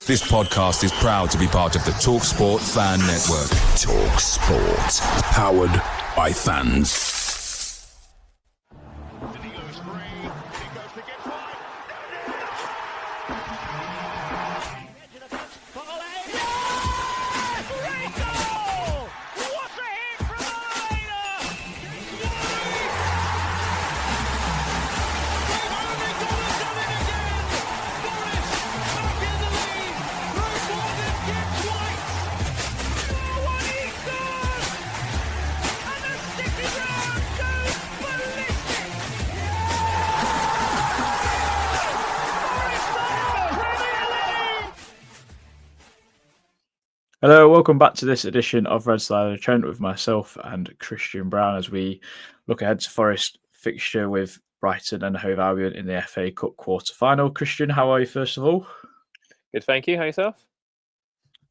This podcast is proud to be part of the TalkSPORT Fan Network. TalkSPORT. Powered by fans. Hello, welcome back to this edition of Red Side of Trent with myself and Christian Brown as we look ahead to Forest fixture with Brighton and Hove Albion in the FA Cup quarter-final. Christian, how are you first of all? Good, thank you. How yourself?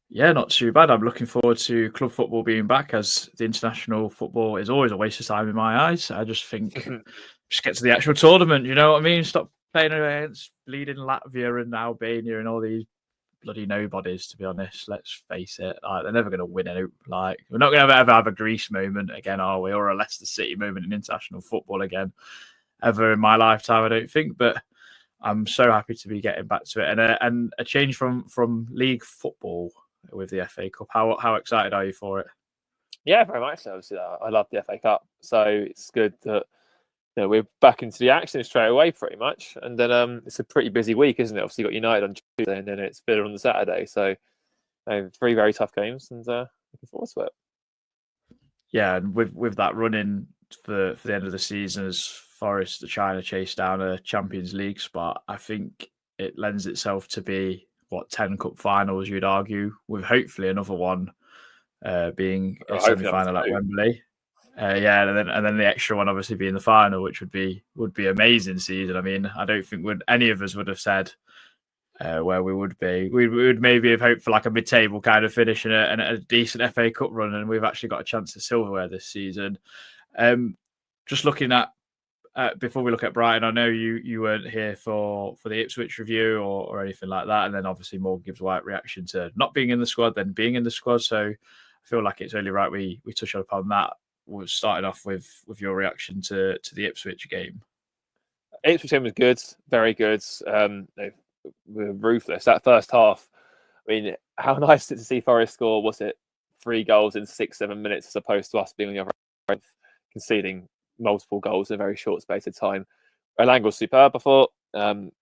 Yeah, not too bad. I'm looking forward to club football being back, as the international football is always a waste of time in my eyes. I just think just get to the actual tournament, you know what I mean? Stop playing against bleeding Latvia and Albania and all these bloody nobodies, to be honest. Let's face it, they're never going to win it. Like, we're not going to ever have a Greece moment again, are we? Or a Leicester City moment in international football again, ever in my lifetime, I don't think. But I'm so happy to be getting back to it, and a change from league football with the FA Cup. How excited are you for it? Yeah, very much so. Obviously, I love the FA Cup, so it's good that we're back into the action straight away, pretty much. And then it's a pretty busy week, isn't it? Obviously, you've got United on Tuesday, and then it's Villa on the Saturday. So, three very tough games, and looking forward to it. Yeah, and with that running for the end of the season, as Forest are trying to chase down a Champions League spot, I think it lends itself to be 10 cup finals, you'd argue, with hopefully another one being a semi-final at Wembley. And then the extra one obviously being the final, which would be amazing season. I mean, I don't think any of us would have said where we would be. We would maybe have hoped for like a mid-table kind of finish and a decent FA Cup run, and we've actually got a chance at silverware this season. Just looking at before we look at Brighton, I know you weren't here for the Ipswich review or anything like that, and then obviously Morgan gives White reaction to not being in the squad, then being in the squad. So I feel like it's only right we touch upon that. We're starting off with your reaction to the Ipswich game. Ipswich game was good, very good. They were ruthless. That first half, I mean, how nice is it to see Forest score? Was it 3 goals in 6-7 minutes, as opposed to us being on the other end, conceding multiple goals in a very short space of time? Elangle's superb, I thought. In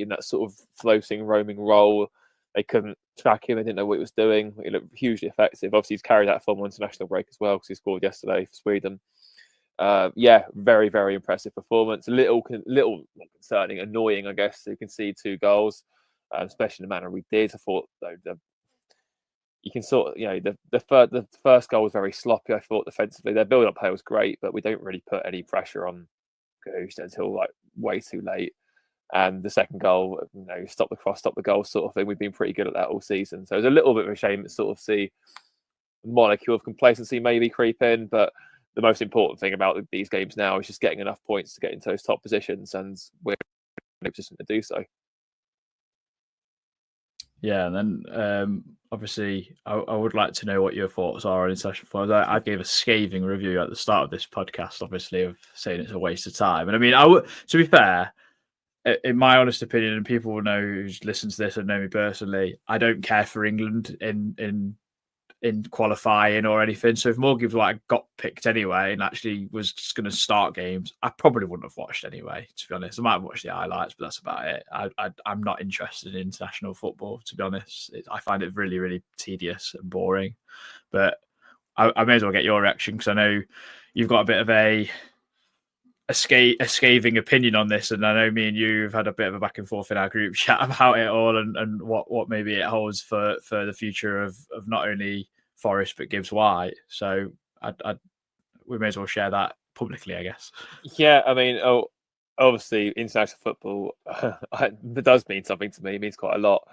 that sort of floating, roaming role, they couldn't track him. They didn't know what he was doing. He looked hugely effective. Obviously, he's carried that form on international break as well, because he scored yesterday for Sweden. Very, very impressive performance. A little concerning, annoying, I guess, to concede 2 goals, especially in the manner we did. I thought, though, you can sort of, the first goal was very sloppy, I thought, defensively. Their build-up play was great, but we don't really put any pressure on Cahoon until way too late. And the second goal, stop the cross, stop the goal sort of thing. We've been pretty good at that all season. So it was a little bit of a shame to sort of see a molecule of complacency maybe creep in. But the most important thing about these games now is just getting enough points to get into those top positions, and we're in a position to do so. Yeah, and then obviously I would like to know what your thoughts are on international football. I gave a scathing review at the start of this podcast, obviously, of saying it's a waste of time. And I mean, to be fair, in my honest opinion, and people will know who's listened to this and know me personally, I don't care for England in qualifying or anything. So if Morgan White got picked anyway and actually was just going to start games, I probably wouldn't have watched anyway, to be honest. I might have watched the highlights, but that's about it. I'm not interested in international football, to be honest. I find it really, really tedious and boring. But I may as well get your reaction, because I know you've got a bit of a scathing opinion on this, and I know me and you have had a bit of a back and forth in our group chat about it all, and what maybe it holds for the future of not only Forest but Gibbs White. So we may as well share that publicly, I guess. Yeah, I mean, obviously international football it does mean something to me. It means quite a lot.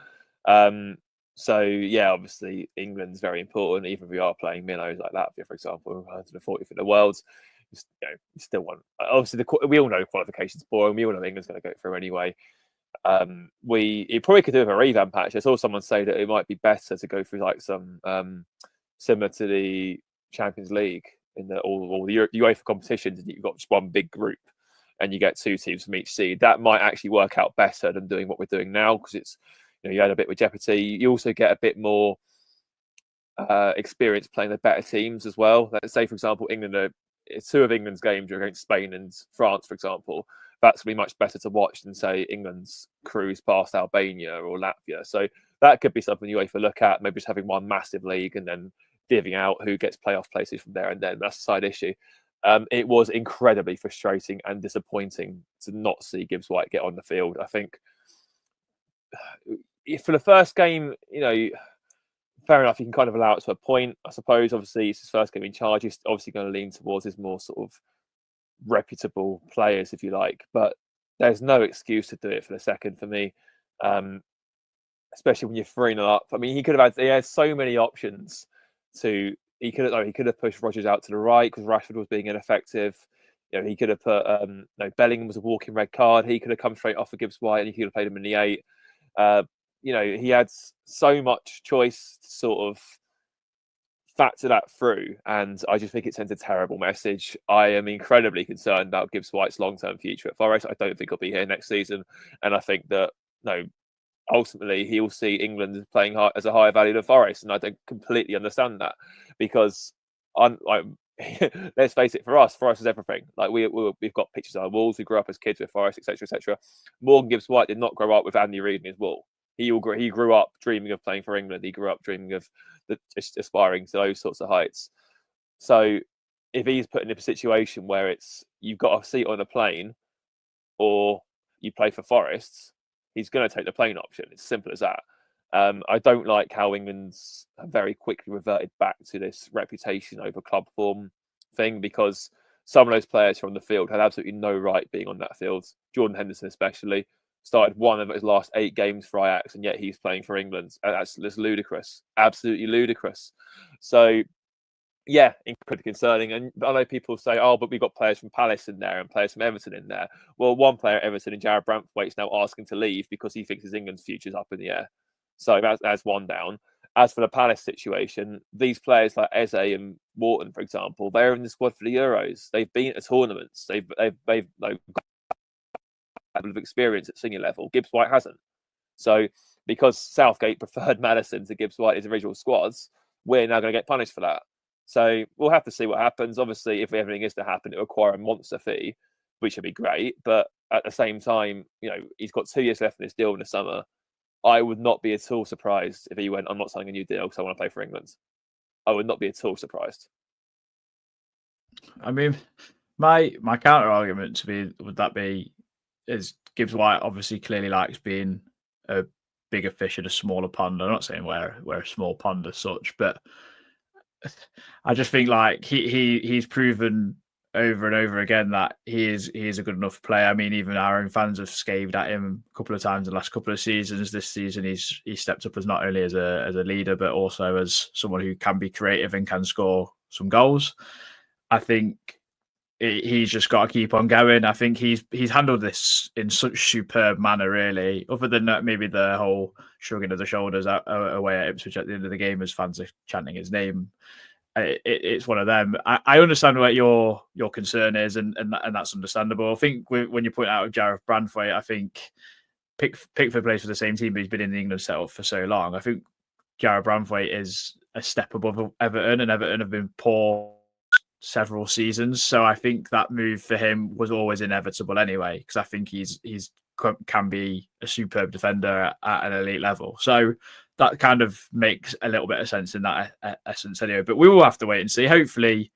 So yeah, obviously England's very important. Even if we are playing minnows like Latvia, for example, 140th in the world, you still want. Obviously, we all know qualification's boring. We all know England's going to go through anyway. It probably could do with a revamp. Actually, I saw someone say that it might be better to go through like some similar to the Champions League in all the UEFA competitions, and you've got just one big group, and you get 2 teams from each seed. That might actually work out better than doing what we're doing now, because it's, you add a bit with jeopardy. You also get a bit more experience playing the better teams as well. Let's say, for example, England 2 of England's games are against Spain and France, for example. That's going to be much better to watch than, say, England's cruise past Albania or Latvia. So that could be something UEFA look at, maybe just having one massive league and then divvying out who gets playoff places from there and then. That's a side issue. It was incredibly frustrating and disappointing to not see Gibbs White get on the field. I think for the first game, fair enough, you can kind of allow it to a point, I suppose. Obviously, it's his first game in charge. He's obviously going to lean towards his more sort of reputable players, if you like. But there's no excuse to do it for the second for me, especially when you're 3-0 up. I mean, he had so many options he could have pushed Rodgers out to the right because Rashford was being ineffective. He could have put Bellingham was a walking red card. He could have come straight off for Gibbs White and he could have played him in the 8. He had so much choice to sort of factor that through, and I just think it sends a terrible message. I am incredibly concerned about Gibbs White's long-term future at Forest. I don't think he'll be here next season, and I think that ultimately he'll see England playing as a higher value than Forest, and I don't completely understand that, because let's face it, for us, Forest is everything. Like we've got pictures on our walls. We grew up as kids with Forest, etc., etc. Morgan Gibbs White did not grow up with Andy Reid in his wall. He grew up dreaming of playing for England. He grew up dreaming of aspiring to those sorts of heights. So if he's put in a situation where it's you've got a seat on a plane or you play for Forest, he's going to take the plane option. It's simple as that. I don't like how England's very quickly reverted back to this reputation over club form thing, because some of those players from the field had absolutely no right being on that field. Jordan Henderson especially started one of his last 8 games for Ajax, and yet he's playing for England. That's ludicrous, absolutely ludicrous. So, yeah, incredibly concerning. And I know people say, "Oh, but we've got players from Palace in there and players from Everton in there." Well, one player at Everton, and Jared Brantwaite's now asking to leave because he thinks his England's future's up in the air. So that's one down. As for the Palace situation, these players like Eze and Wharton, for example, they're in the squad for the Euros. They've been at tournaments. They've of experience at senior level. Gibbs White hasn't. So because Southgate preferred Maddison to Gibbs White as original squads, we're now going to get punished for that. So we'll have to see what happens. Obviously, if everything is to happen, it will require a monster fee, which would be great. But at the same time, he's got 2 years left in his deal in the summer. I would not be at all surprised if he went, "I'm not signing a new deal because I want to play for England." I would not be at all surprised. I mean, my counter argument is Gibbs White obviously clearly likes being a bigger fish in a smaller pond. I'm not saying we're a small pond as such, but I just think like he's proven over and over again that he is a good enough player. I mean, even our own fans have scaved at him a couple of times in the last couple of seasons. This season, he's stepped up as not only as a leader, but also as someone who can be creative and can score some goals. I think he's just got to keep on going. I think he's handled this in such superb manner, really, other than maybe the whole shrugging of the shoulders away at Ipswich at the end of the game as fans are chanting his name. It's one of them. I understand what your concern is, and that's understandable. I think when you point out Jared Brantwaite, I think Pickford plays for the same team, but he's been in the England setup for so long. I think Jared Brantwaite is a step above Everton, and Everton have been poor several seasons. So I think that move for him was always inevitable anyway, because I think he's can be a superb defender at an elite level. So that kind of makes a little bit of sense in that essence anyway. But we will have to wait and see. Hopefully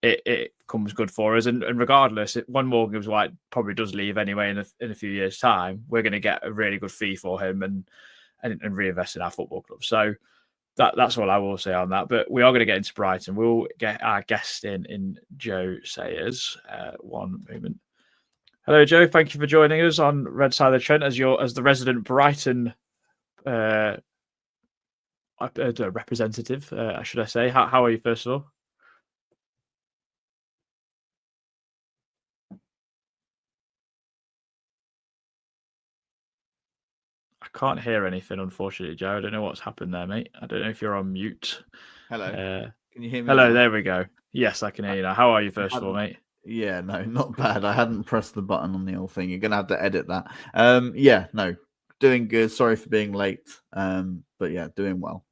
it comes good for us. And regardless, when Morgan Gibbs White probably does leave anyway in a few years' time, we're going to get a really good fee for him and reinvest in our football club. So that's all I will say on that. But we are going to get into Brighton. We'll get our guest in Joe Sayers. One moment. Hello, Joe. Thank you for joining us on Red Side of the Trent as the resident Brighton representative, should I say. How are you, first of all? I can't hear anything, unfortunately, Joe. I don't know what's happened there, mate. I don't know if you're on mute. Hello. Can you hear me Hello, now? there we go. Yes, I can hear you now. How are you, first of all, mate? Yeah, no, not bad. I hadn't pressed the button on the old thing. You're going to have to edit that. Yeah, no, doing good. Sorry for being late. But yeah, doing well.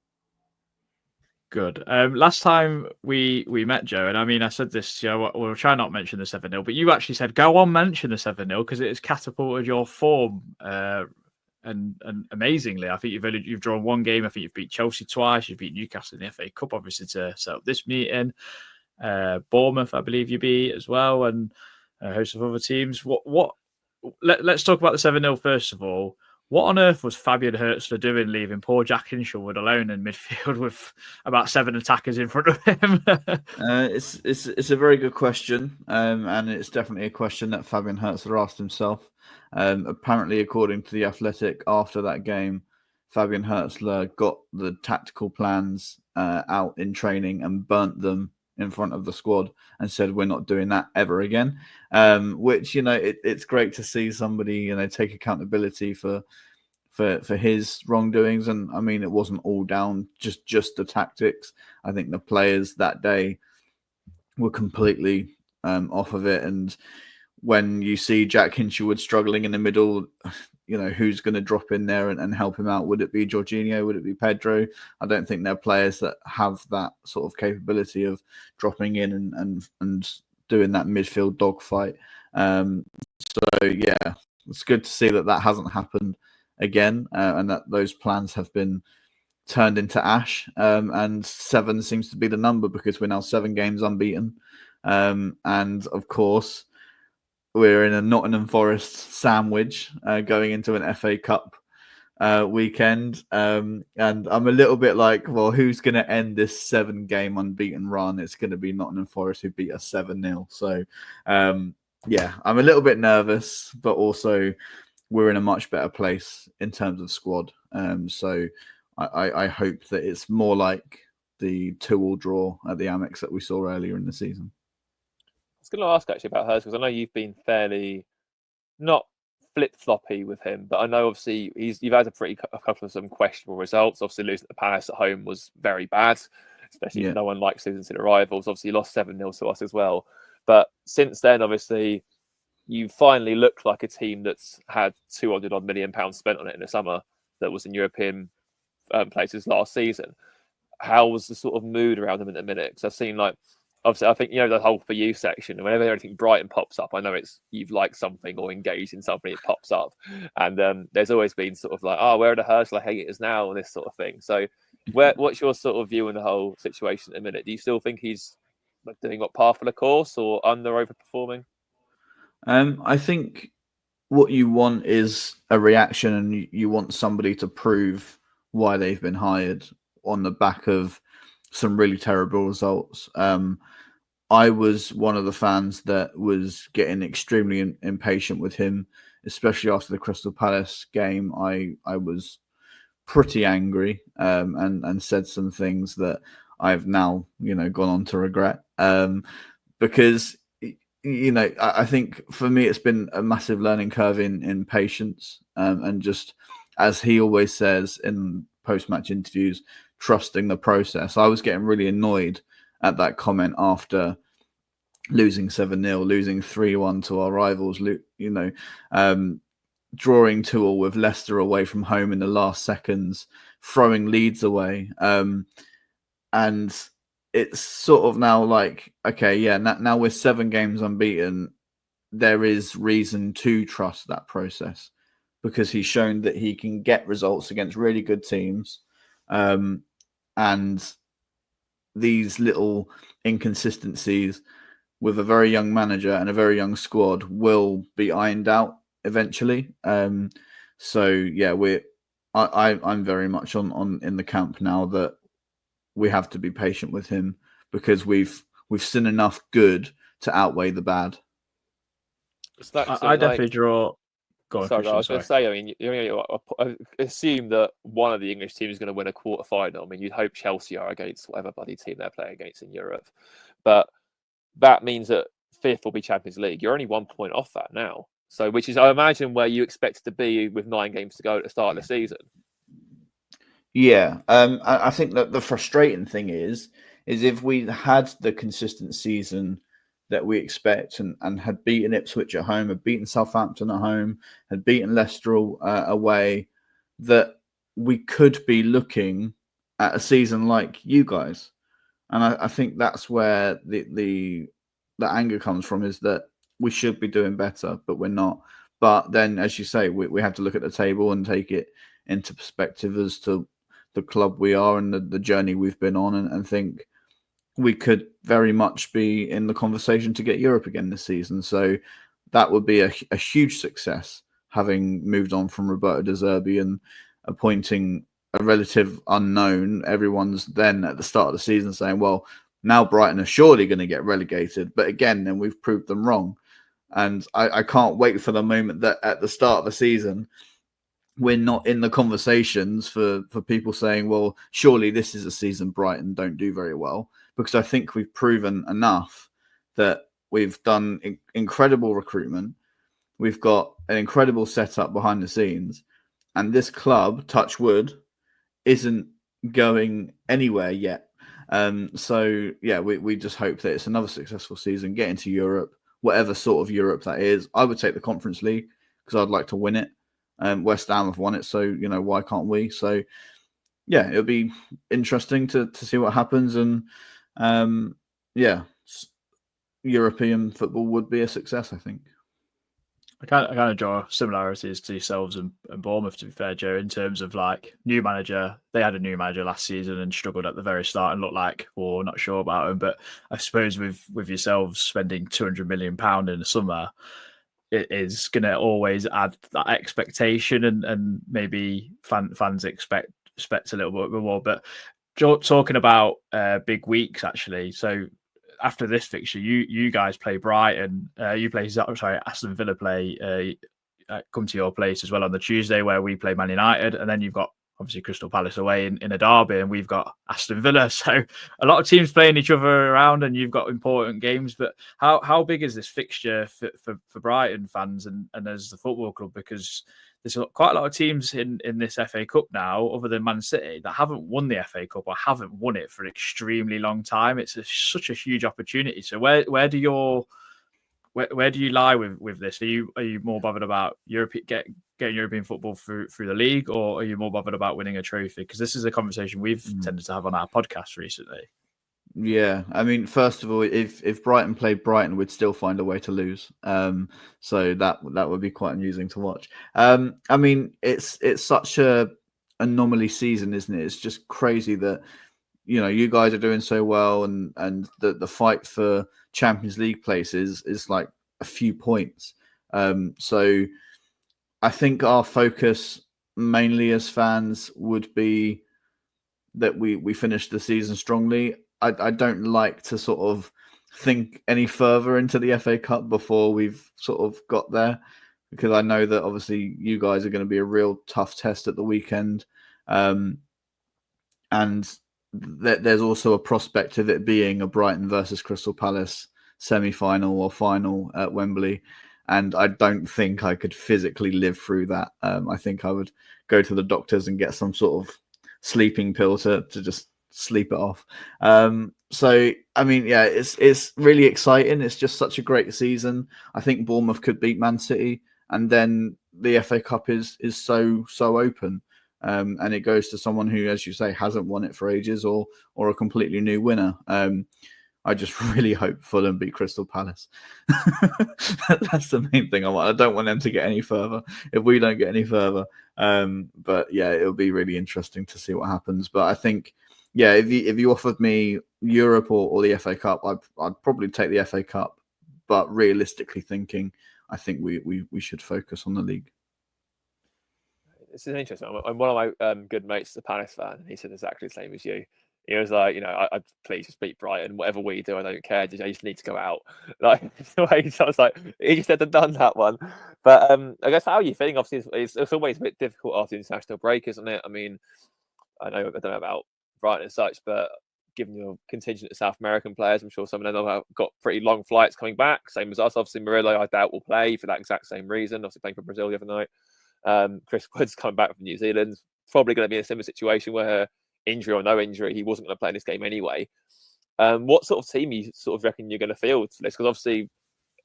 Good. Last time we met, Joe, and I mean, I said this, we'll try not mention the 7-0, but you actually said, go on, mention the 7-0 because it has catapulted your form. And amazingly, I think you've drawn one game. I think you've beat Chelsea twice. You've beat Newcastle in the FA Cup, obviously, to set up this meeting. Bournemouth, I believe you beat as well, and a host of other teams. Let's talk about the 7-0 first of all. What on earth was Fabian Hurtzler doing leaving poor Jack Hinshelwood alone in midfield with about 7 attackers in front of him? It's a very good question, and it's definitely a question that Fabian Hurtzler asked himself. Apparently, according to The Athletic, after that game, Fabian Hurtzler got the tactical plans out in training and burnt them in front of the squad and said, we're not doing that ever again. Which, it's great to see somebody, take accountability for his wrongdoings. And I mean, it wasn't all down just the tactics. I think the players that day were completely off of it. And when you see Jack Hinshelwood struggling in the middle, who's going to drop in there and help him out? Would it be Jorginho? Would it be Pedro? I don't think they're players that have that sort of capability of dropping in and doing that midfield dogfight. So, yeah, it's good to see that hasn't happened again and that those plans have been turned into ash. And 7 seems to be the number because we're now 7 games unbeaten. And, of course, we're in a Nottingham Forest sandwich going into an FA Cup weekend. And I'm a little bit like, well, who's going to end this 7-game unbeaten run? It's going to be Nottingham Forest, who beat us 7-0. So, yeah, I'm a little bit nervous, but also we're in a much better place in terms of squad. So I hope that it's more like the 2-2 draw at the Amex that we saw earlier in the season. I was going to ask actually about hers because I know you've been fairly not flip-floppy with him, but I know obviously you've had a couple of some questionable results. Obviously losing to Palace at home was very bad, especially if no one likes losing to the rivals. Obviously you lost 7-0 to us as well. But since then, obviously, you finally look like a team that's had £200 million spent on it in the summer that was in European places last season. How was the sort of mood around them in a minute? Because I've seen obviously, I think, the whole for you section, whenever anything Brighton pops up, I know you've liked something or engaged in something, it pops up. And there's always been sort of like, where are the Hurtzler haters now and this sort of thing. So what's your sort of view on the whole situation at the minute? Do you still think he's doing what par for the course or under overperforming? I think what you want is a reaction and you want somebody to prove why they've been hired on the back of some really terrible results. I was one of the fans that was getting extremely impatient with him, especially after the Crystal Palace game. I was pretty angry and said some things that I've now, gone on to regret. Because, I think for me, it's been a massive learning curve in patience and just, as he always says in post-match interviews, trusting the process. I was getting really annoyed at that comment after losing 7-0, losing 3-1 to our rivals, drawing 2-2 with Leicester away from home in the last seconds, throwing Leeds away. And it's sort of now like, okay, yeah, now we're 7 games unbeaten. There is reason to trust that process because he's shown that he can get results against really good teams. And these little inconsistencies with a very young manager and a very young squad will be ironed out eventually. So yeah, I'm very much on in the camp now that we have to be patient with him because we've seen enough good to outweigh the bad. I definitely draw. I was going to say, I mean, I assume that one of the English teams is going to win a quarter final. I mean, you'd hope Chelsea are against whatever bloody team they're playing against in Europe. But that means that 5th will be Champions League. You're only 1 point off that now. So, which is, I imagine, where you expect to be with 9 games to go at the start of the season. Yeah, I think that the frustrating thing is if we had the consistent season that we expect and had beaten Ipswich at home, had beaten Southampton at home, had beaten Leicester away, that we could be looking at a season like you guys. And I think that's where the anger comes from, is that we should be doing better, but we're not. But then, as you say, we have to look at the table and take it into perspective as to the club we are and the journey we've been on, and think we could very much be in the conversation to get Europe again this season. So that would be a huge success, having moved on from Roberto De Zerbi and appointing a relative unknown. Everyone's then at the start of the season saying, well, now Brighton are surely going to get relegated. But again, then we've proved them wrong. And I can't wait for the moment that at the start of the season, we're not in the conversations for people saying, well, surely this is a season Brighton don't do very well. Because I think we've proven enough that we've done incredible recruitment. We've got an incredible setup behind the scenes. And this club, touch wood, isn't going anywhere yet. So, yeah, we just hope that it's another successful season, get into Europe, whatever sort of Europe that is. I would take the Conference League because I'd like to win it. West Ham have won it, so, you know, why can't we? So, yeah, it'll be interesting to see what happens. And, yeah, European football would be a success, I think. I kind of draw similarities to yourselves and Bournemouth, to be fair, Joe, in terms of like new manager. They had a new manager last season and struggled at the very start and looked like, well, not sure about him. But I suppose with yourselves spending £200 million in the summer, it is going to always add that expectation, and maybe fans expect a little bit more. But talking about big weeks, actually, so after this fixture, you guys play Brighton. Aston Villa play come to your place as well on the Tuesday, where we play Man United, and then you've got obviously Crystal Palace away in a derby, and we've got Aston Villa. So a lot of teams playing each other around, and you've got important games. But how big is this fixture for Brighton fans and as the football club? Because there's quite a lot of teams in this FA Cup now, other than Man City, that haven't won the FA Cup or haven't won it for an extremely long time. It's such a huge opportunity. So where do you lie with this? Are you more bothered about getting European football through the league, or are you more bothered about winning a trophy? Because this is a conversation we've tended to have on our podcast recently. Yeah, I mean, first of all, if Brighton played Brighton, we'd still find a way to lose. So that would be quite amusing to watch. I mean, it's such a anomaly season, isn't it? It's just crazy that, you know, you guys are doing so well, and the fight for Champions League places is like a few points. So I think our focus mainly as fans would be that we finish the season strongly. I don't like to sort of think any further into the FA Cup before we've sort of got there, because I know that obviously you guys are going to be a real tough test at the weekend. And there's also a prospect of it being a Brighton versus Crystal Palace semi-final or final at Wembley. And I don't think I could physically live through that. I think I would go to the doctors and get some sort of sleeping pill to just sleep it off. So I mean, yeah, it's really exciting. It's just such a great season. I think Bournemouth could beat Man City, and then the FA Cup is so open, and it goes to someone who, as you say, hasn't won it for ages, or a completely new winner. I just really hope Fulham beat Crystal Palace. That's the main thing I want. I don't want them to get any further if we don't get any further. But yeah, it'll be really interesting to see what happens. But I think, yeah, if you offered me Europe or the FA Cup, I'd probably take the FA Cup. But realistically thinking, I think we should focus on the league. This is interesting. One of my good mates is a Palace fan, and he said exactly the same as you. He was like, you know, I'd please just beat Brighton. Whatever we do, I don't care. I just need to go out. Like, I was like, he just had done that one. But I guess how are you feeling? Obviously, it's always a bit difficult after the international break, isn't it? I mean, I don't know about Brighton and such, but given your contingent of South American players, I'm sure some of them have got pretty long flights coming back. Same as us. Obviously, Murillo, I doubt, will play for that exact same reason. Obviously, playing for Brazil the other night. Chris Wood's coming back from New Zealand. Probably going to be in a similar situation where, injury or no injury, he wasn't going to play in this game anyway. What sort of team you sort of reckon you're going to field for this? Because obviously,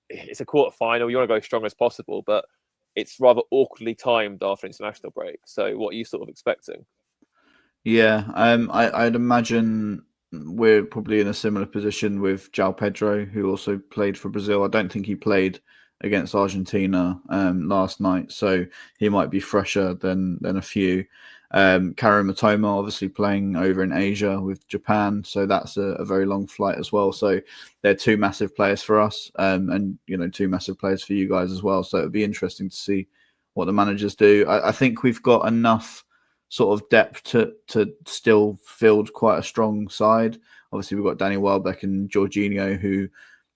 it's a quarter final. You want to go as strong as possible, but it's rather awkwardly timed after international break. So, what are you sort of expecting? Yeah, I'd imagine we're probably in a similar position with João Pedro, who also played for Brazil. I don't think he played against Argentina last night, so he might be fresher than a few. Karim Matoma obviously playing over in Asia with Japan, so that's a very long flight as well. So they're two massive players for us, and two massive players for you guys as well. So it'd be interesting to see what the managers do. I think we've got enough sort of depth to still field quite a strong side. Obviously, we've got Danny Welbeck and Jorginho, who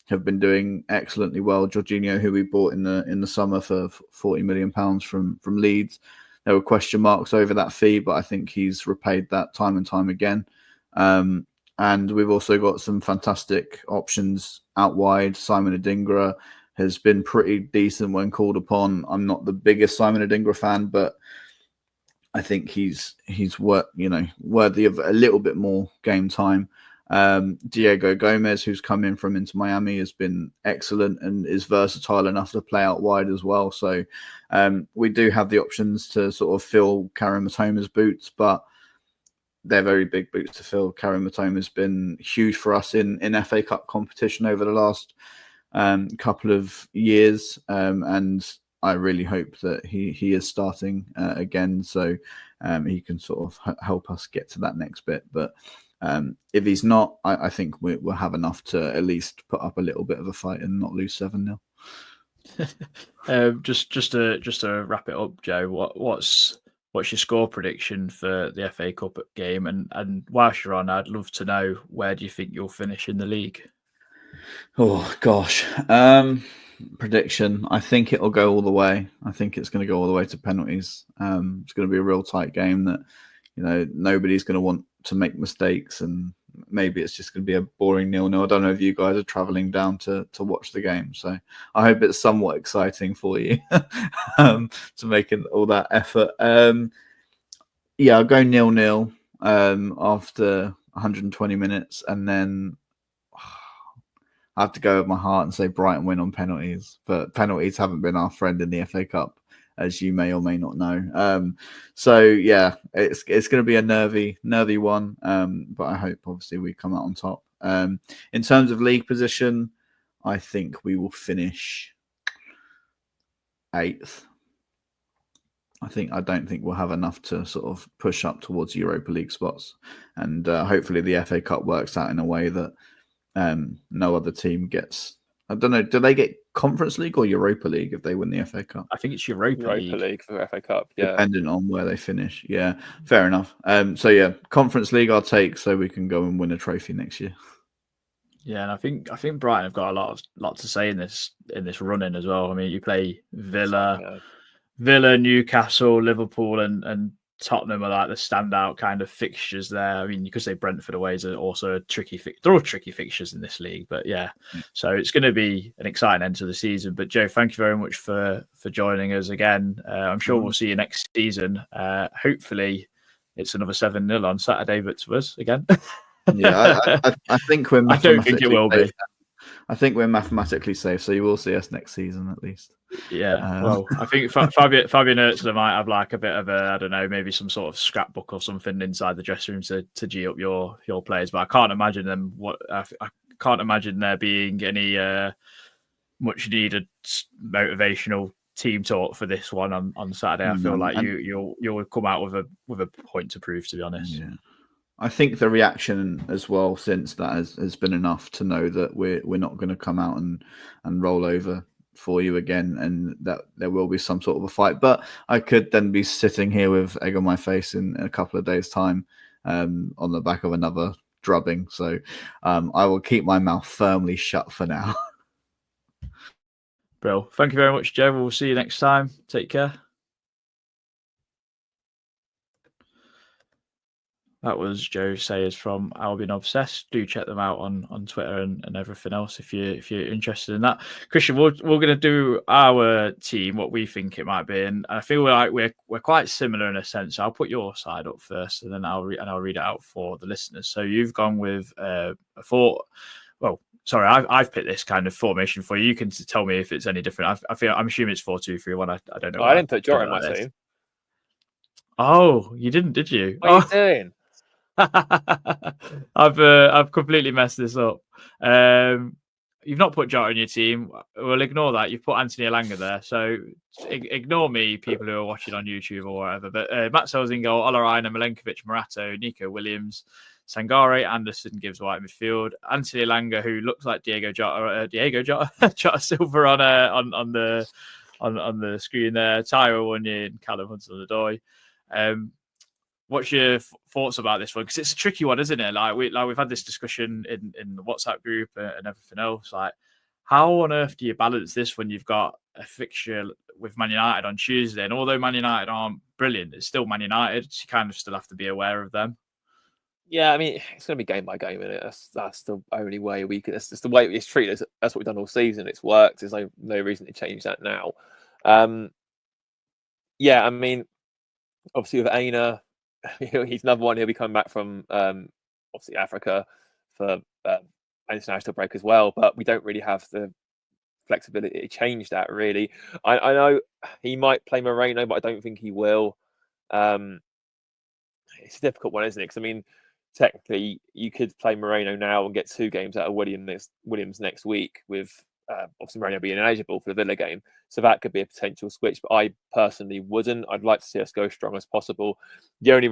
have been doing excellently well. Jorginho, who we bought in the summer for £40 million from Leeds. There were question marks over that fee, but I think he's repaid that time and time again. And we've also got some fantastic options out wide. Simon Adingra has been pretty decent when called upon. I'm not the biggest Simon Adingra fan, but I think he's worthy of a little bit more game time. Diego Gomez, who's come in from Inter Miami, has been excellent and is versatile enough to play out wide as well. So we do have the options to sort of fill Karim Matoma's boots, but they're very big boots to fill. Karim Matoma's been huge for us in FA Cup competition over the last couple of years, and I really hope that he is starting again, so he can sort of help us get to that next bit. But if he's not, I think we'll have enough to at least put up a little bit of a fight and not lose 7-0. Just to wrap it up, Joe, what's your score prediction for the FA Cup game? And whilst you're on, I'd love to know, where do you think you'll finish in the league? Oh gosh. Prediction. I think it'll go all the way. I think it's going to go all the way to penalties. It's going to be a real tight game that, nobody's going to want to make mistakes, and maybe it's just going to be a boring 0-0. I don't know if you guys are traveling down to watch the game, so I hope it's somewhat exciting for you to make all that effort. Yeah, I'll go 0-0 after 120 minutes, and then I have to go with my heart and say Brighton win on penalties, but penalties haven't been our friend in the FA Cup, as you may or may not know. So yeah, it's going to be a nervy one, but I hope obviously we come out on top. In terms of league position, I think we will finish 8th. I don't think we'll have enough to sort of push up towards Europa League spots, and hopefully the FA Cup works out in a way that no other team gets. I don't know. Do they get Conference League or Europa League if they win the FA Cup? I think it's Europa League for FA Cup. Yeah, depending on where they finish. Yeah, fair enough. So yeah, Conference League I'll take, so we can go and win a trophy next year. Yeah, and I think Brighton have got a lot to say in this run-in as well. I mean, you play Villa, Newcastle, Liverpool, and Tottenham are like the standout kind of fixtures there. I mean, you could say Brentford away is also a tricky they're all tricky fixtures in this league, but yeah. So it's going to be an exciting end to the season. But Joe, thank you very much for joining us again. I'm sure we'll see you next season. Hopefully it's another 7-0 on Saturday, but to us again. Yeah, I think we're. I don't think it will be. I think we're mathematically safe, so you will see us next season at least. Yeah, well, I think Fabian Hurtzler might have like a bit of a, I don't know, maybe some sort of scrapbook or something inside the dressing room to G up your players. But I can't imagine them. I can't imagine there being any much needed motivational team talk for this one on Saturday. I feel like you'll come out with a point to prove, to be honest. Yeah. I think the reaction as well since that has been enough to know that we're not going to come out and roll over for you again, and that there will be some sort of a fight. But I could then be sitting here with egg on my face in a couple of days' time on the back of another drubbing. So I will keep my mouth firmly shut for now. Bro, thank you very much, Joe. We'll see you next time. Take care. That was Joe Sayers from Albion Obsessed. Do check them out on Twitter and everything else if you're interested in that. Christian, we're going to do our team, what we think it might be, and I feel like we're quite similar in a sense. So I'll put your side up first, and then I'll read it out for the listeners. So you've gone with a 4. Well, sorry, I've picked this kind of formation for you. You can tell me if it's any different. I'm assuming it's 4-2-3-1. I don't know. I didn't put Jota in my team. Oh, you didn't, did you? What are you doing? I've completely messed this up. You've not put Jota in your team. We'll ignore that. You've put Anthony Elanga there, so ignore me, people who are watching on YouTube or whatever. But Matt Sells in goal, Olaraina, Milenkovic, Morato, Nico Williams, Sangare, Anderson, Gibbs White midfield, Anthony Elanga, who looks like Diego Jota, Jota Silva on the screen there, Tyro Wunye and Callum Hudson-Odoi. What's your thoughts about this one? Because it's a tricky one, isn't it? We've had this discussion in the WhatsApp group and everything else. Like, how on earth do you balance this when you've got a fixture with Man United on Tuesday? And although Man United aren't brilliant, it's still Man United. So you kind of still have to be aware of them. Yeah, I mean, it's going to be game by game, isn't it? That's the only way we can. It's the way it's treated. That's what we've done all season. It's worked. There's no reason to change that now. Yeah, I mean, obviously with Aina, he's another one. He'll be coming back from obviously Africa for international break as well. But we don't really have the flexibility to change that, really. I know he might play Moreno, but I don't think he will. It's a difficult one, isn't it? Because I mean, technically, you could play Moreno now and get 2 games out of Williams next week, with obviously Moreno being ineligible for the Villa game. So that could be a potential switch, but I personally wouldn't. I'd like to see us go strong as possible. The only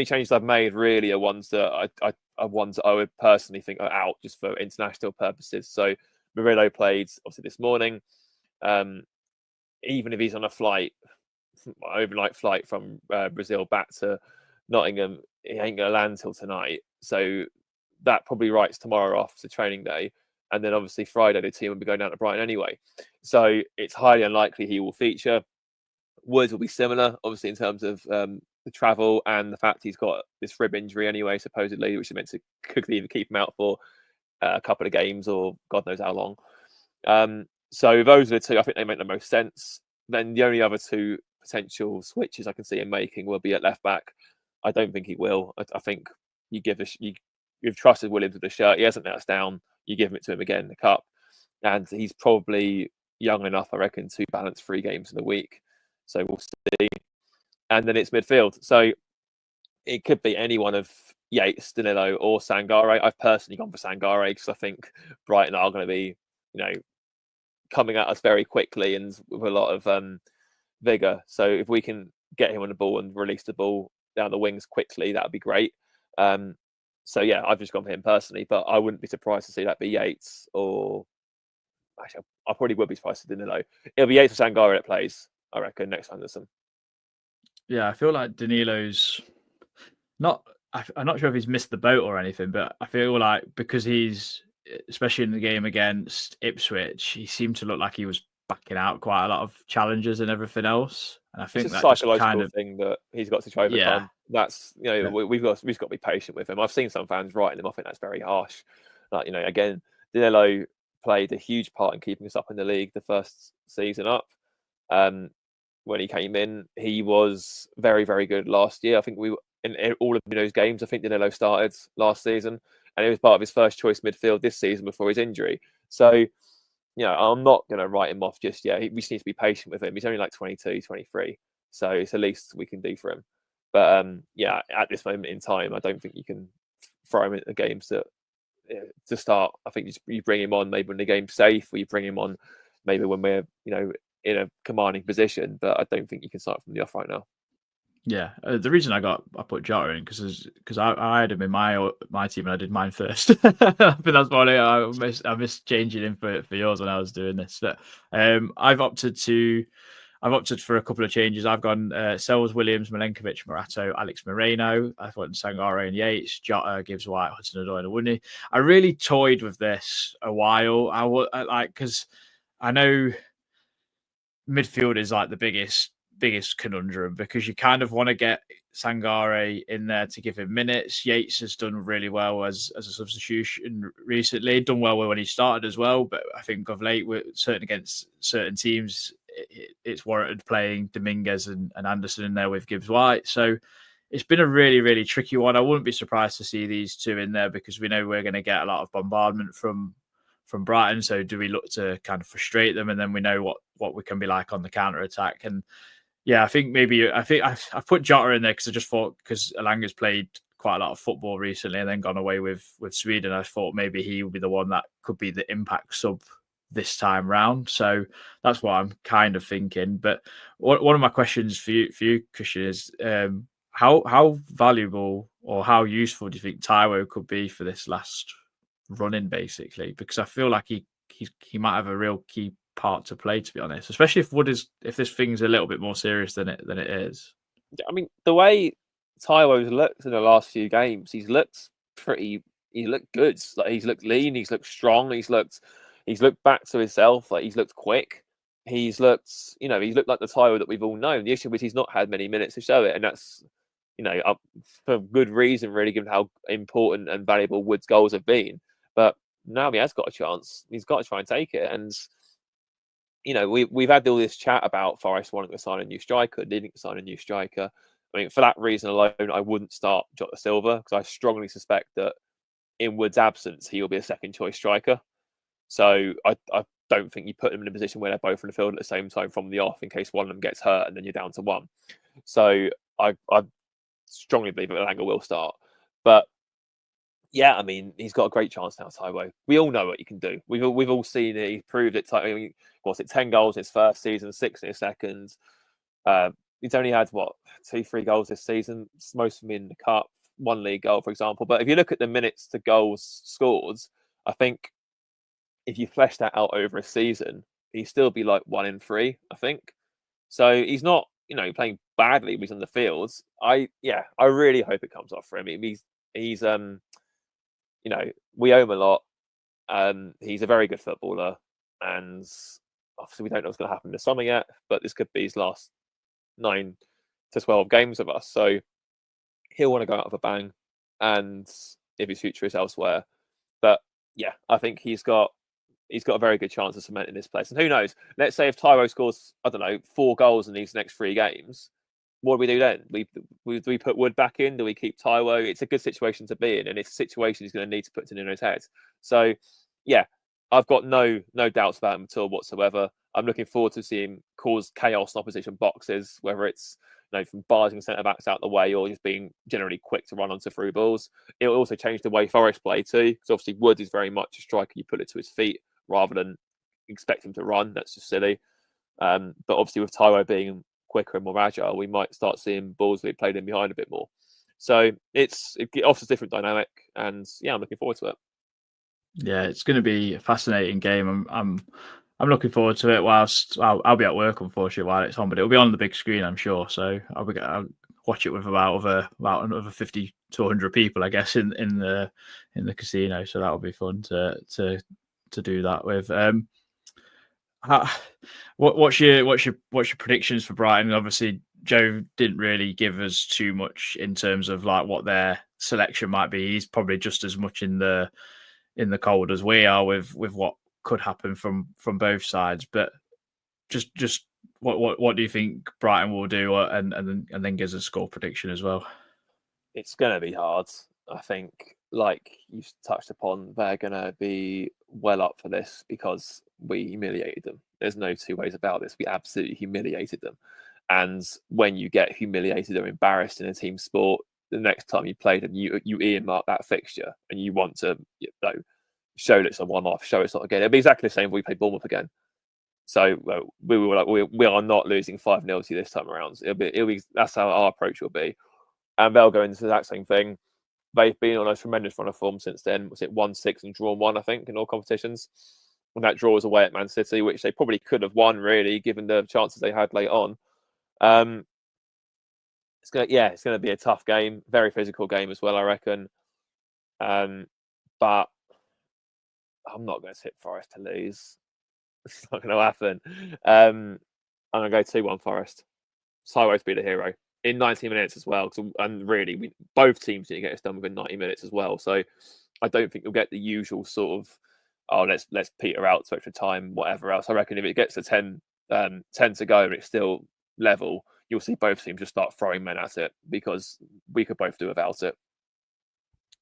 changes I've made really are ones that I would personally think are out just for international purposes. So Murillo played obviously this morning. Even if he's on a overnight flight from Brazil back to Nottingham, he ain't going to land till tonight. So that probably writes tomorrow off to training day. And then obviously Friday, the team will be going down to Brighton anyway. So it's highly unlikely he will feature. Woods will be similar, obviously, in terms of the travel and the fact he's got this rib injury anyway, supposedly, which is meant to quickly either keep him out for a couple of games or God knows how long. So those are the 2. I think they make the most sense. Then the only other 2 potential switches I can see him making will be at left back. I don't think he will. I think you've trusted Williams with the shirt. He hasn't let us down. You give it to him again in the cup, and he's probably young enough, I reckon, to balance 3 games in a week. So we'll see. And then it's midfield. So it could be any one of Yates, Danilo, or Sangare. I've personally gone for Sangare because I think Brighton are going to be, coming at us very quickly and with a lot of vigour. So if we can get him on the ball and release the ball down the wings quickly, that would be great. So yeah, I've just gone for him personally, but I wouldn't be surprised to see that be Yates, or actually, I probably would be surprised to Danilo. It'll be Yates or Sangare that plays, I reckon, next Anderson. Yeah, I feel like Danilo's not. I'm not sure if he's missed the boat or anything, but I feel like because he's, especially in the game against Ipswich, he seemed to look like he was backing out quite a lot of challenges and everything else. And I think it's a that's psychological kind of thing that he's got to try overcome. Yeah. That's we've got to be patient with him. I've seen some fans writing him off, and that's very harsh. Like again, Danilo played a huge part in keeping us up in the league the first season up. When he came in, he was very, very good last year. I think we in all of those games, I think Danilo started last season, and it was part of his first choice midfield this season before his injury. So, I'm not going to write him off just yet. We just need to be patient with him. He's only like 22, 23. So it's the least we can do for him. But at this moment in time, I don't think you can throw him into games that to start. I think you bring him on maybe when the game's safe, or you bring him on maybe when we're, in a commanding position. But I don't think you can start from the off right now. Yeah, the reason I put Jota in because I had him in my team and I did mine first. I think that's probably I missed changing him for yours when I was doing this. But I've opted for a couple of changes. I've gone Sells, Williams, Milenkovic, Morato, Alex Moreno. I've gone Sangare and Yates, Jota, Gibbs White, Hudson-Odoi and Wunye. I really toyed with this a while. Because I know midfield is like the biggest biggest conundrum, because you kind of want to get Sangare in there to give him minutes. Yates has done really well as a substitution recently, done well when he started as well. But I think of late, certain against certain teams, it's warranted playing Dominguez and Anderson in there with Gibbs White. So it's been a really, really tricky one. I wouldn't be surprised to see these two in there, because we know we're going to get a lot of bombardment from Brighton. So do we look to kind of frustrate them? And then we know what we can be like on the counter attack. And yeah, I think I've put Jota in there because I just thought, because Elanga's played quite a lot of football recently and then gone away with Sweden, I thought maybe he would be the one that could be the impact sub this time round. So that's what I'm kind of thinking. But one of my questions for you, Christian, is how valuable or how useful do you think Taiwo could be for this last run-in, basically? Because I feel like he might have a real key part to play, to be honest, especially if this thing's a little bit more serious than it is. I mean, the way Taiwo's looked in the last few games, he's looked good. Like, he's looked lean, he's looked strong, he's looked back to himself, like he's looked quick. He's looked like the Taiwo that we've all known. The issue is he's not had many minutes to show it, and that's, for good reason, really, given how important and valuable Wood's goals have been. But now he has got a chance. He's got to try and take it. And, we've had all this chat about Forest wanting to sign a new striker, needing to sign a new striker. I mean, for that reason alone, I wouldn't start Jota Silva, because I strongly suspect that in Wood's absence, he will be a second choice striker. So I don't think you put them in a position where they're both in the field at the same time from the off, in case one of them gets hurt and then you're down to one. So I strongly believe that Elanga will start. But yeah, I mean, he's got a great chance now, Taiwo. We all know what he can do. We've all seen it. He's proved it. I mean, was it 10 goals in his first season, 6 in his second? He's only had 2-3 goals this season, most of them in the cup, 1 league goal, for example. But if you look at the minutes to goals scored, I think if you flesh that out over a season, he'd still be like 1 in 3, I think. So he's not, playing badly when he's on the fields. I really hope it comes off for him. He's we owe him a lot. He's a very good footballer, and obviously we don't know what's going to happen this summer yet, but this could be his last 9 to 12 games of us. So he'll want to go out of a bang, and if his future is elsewhere. But yeah, I think he's got a very good chance of cementing this place. And who knows? Let's say if Taiwo scores, 4 goals in these next 3 games, what do we do then? Do we put Wood back in? Do we keep Taiwo? It's a good situation to be in, and it's a situation he's going to need to put to Nuno's head. So, yeah, I've got no doubts about him at all whatsoever. I'm looking forward to seeing him cause chaos in opposition boxes, whether it's from barging centre-backs out the way or just being generally quick to run onto through balls. It'll also change the way Forest play too, because obviously Wood is very much a striker. You put it to his feet rather than expect him to run. That's just silly. But obviously with Taiwo being quicker and more agile, we might start seeing balls we played in behind a bit more. So it offers a different dynamic, and yeah, I'm looking forward to it. Yeah, it's going to be a fascinating game. I'm looking forward to it. Whilst I'll be at work, unfortunately, while it's on, but it'll be on the big screen, I'm sure. So I'll watch it with about another 50 to 100 people, I guess, in the casino. So that'll be fun to do that with. What's your predictions for Brighton? Obviously, Joe didn't really give us too much in terms of like what their selection might be. He's probably just as much in the cold as we are with what could happen from both sides. But just what do you think Brighton will do, and then gives a score prediction as well? It's going to be hard. I think, like you touched upon, they're going to be well up for this because we humiliated them. There's no 2 ways about this. We absolutely humiliated them. And when you get humiliated or embarrassed in a team sport, the next time you play them, you earmark that fixture and you want to show that it's a one-off, show it's not again. It'll be exactly the same if we play Bournemouth again. So we are not losing 5-0 to you this time around. It'll be that's how our approach will be. And they'll go into the exact same thing. They've been on a tremendous run of form since then. Was it 1-6 and drawn 1, I think, in all competitions? And that draw was away at Man City, which they probably could have won, really, given the chances they had late on. It's gonna be a tough game, very physical game as well, I reckon. But I'm not going to tip Forest to lose. It's not going to happen. I'm going to go 2-1 Forest. Sideways be the hero in 90 minutes as well. And really, both teams need to get this done within 90 minutes as well. So I don't think you'll get the usual sort of, oh, let's peter out to extra time, whatever else. I reckon if it gets to 10 to go and it's still level, you'll see both teams just start throwing men at it because we could both do without it.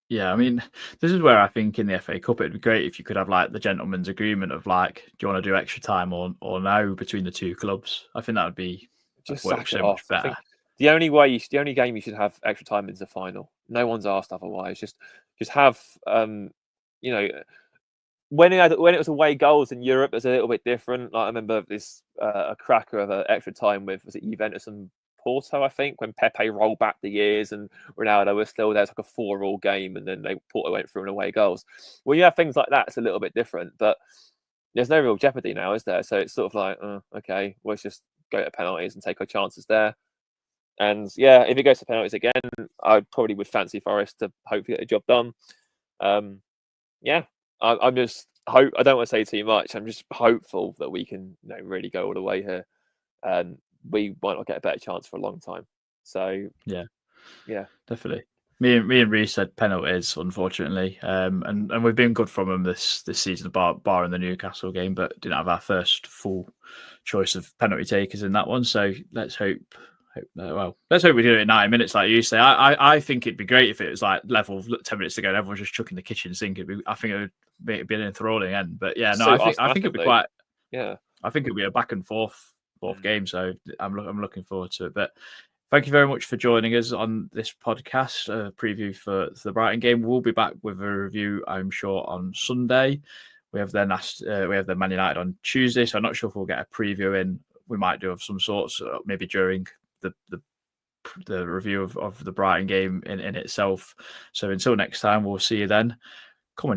Yeah, I mean, this is where I think in the FA Cup it'd be great if you could have like the gentleman's agreement of like, do you want to do extra time or no between the two clubs? I think that would be just work sack it so off. much better. The only game you should have extra time is the final. No one's asked otherwise. Just have you know, when it was away goals in Europe, it's a little bit different. Like I remember this a cracker of an extra time with, was it Juventus and Porto, I think, when Pepe rolled back the years and Ronaldo was still there. It's like a 4-4 game, and then Porto went through and away goals. Well, you have things like that, it's a little bit different, but there's no real jeopardy now, is there? So it's sort of like, okay, let's just go to penalties and take our chances there. And yeah, if it goes to penalties again, I probably would fancy Forest to hopefully get the job done. I'm just I don't want to say too much. I'm just hopeful that we can really go all the way here. And we might not get a better chance for a long time. So yeah, definitely. Me and Reece said penalties, unfortunately, and we've been good from them this season, bar in the Newcastle game, but didn't have our first full choice of penalty takers in that one. So let's hope we do it in 90 minutes, like you say. I think it'd be great if it was like level 10 minutes to go and everyone's just chucking the kitchen sink. I think it would be an enthralling end. But yeah, no, I think it'd be quite. Yeah, I think it'll be a back and forth game. So I'm looking forward to it. But thank you very much for joining us on this podcast preview for the Brighton game. We'll be back with a review, I'm sure, on Sunday. We have then Man United on Tuesday, so I'm not sure if we'll get a preview in. We might do of some sorts, maybe during the review of the Brighton game in itself. So until next time, we'll see you then. Come on,